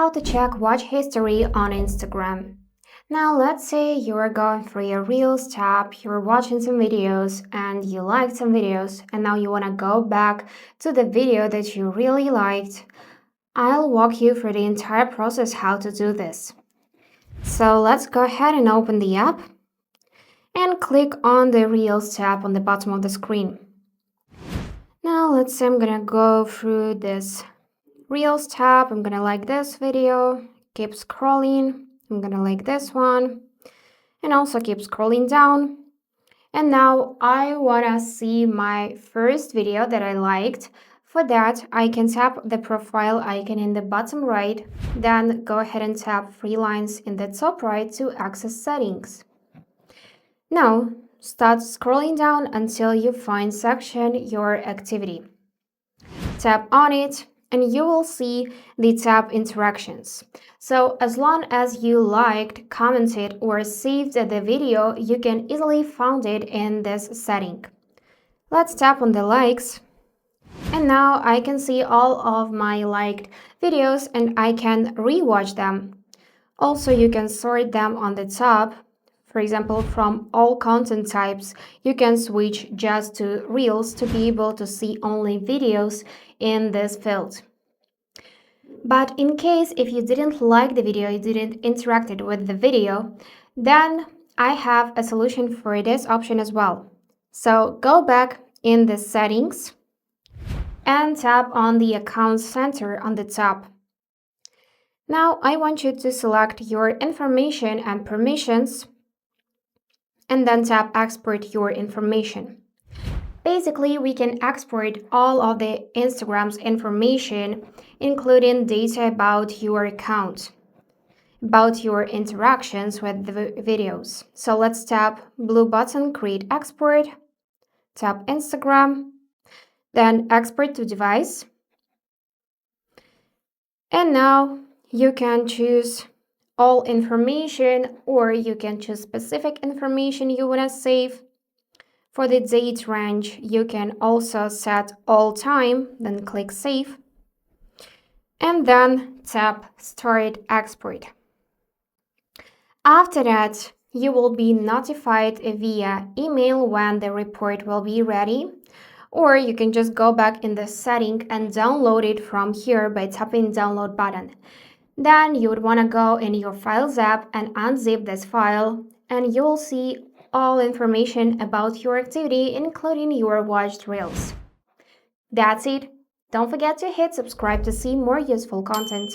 How to check watch history on Instagram. Now, let's say you're going through your Reels tab, you're watching some videos, and you liked some videos, and now you want to go back to the video that you really liked. I'll walk you through the entire process how to do this. So let's go ahead and open the app and click on the Reels tab on the bottom of the screen. Now, let's say I'm gonna go through this Reels tab. I'm gonna like this video, keep scrolling. I'm gonna like this one and also keep scrolling down. And now I wanna see my first video that I liked. For that, I can tap the profile icon in the bottom right, then go ahead and tap three lines in the top right to access settings. Now, start scrolling down until you find section Your Activity. Tap on it and you will see the tab Interactions. So as long as you liked, commented, or saved the video, you can easily find it in this setting. Let's tap on the likes. And now I can see all of my liked videos and I can rewatch them. Also, you can sort them on the top. For example, from all content types, you can switch just to Reels to be able to see only videos in this field. But in case if you didn't like the video, you didn't interact with the video, then I have a solution for this option as well. So go back in the settings and tap on the account center on the top. Now I want you to select your information and permissions and then tap export your information. Basically, we can export all of the Instagram's information, including data about your account, about your interactions with the videos. So let's tap blue button, create export, tap Instagram, then export to device. And now you can choose all information or you can choose specific information you want to save. For the date range, you can also set all time, then click Save, and then tap Start Export. After that, you will be notified via email when the report will be ready, or you can just go back in the setting and download it from here by tapping Download button. Then you would want to go in your Files app and unzip this file, and you will see all information about your activity, including your watched reels. That's it. Don't forget to hit subscribe to see more useful content.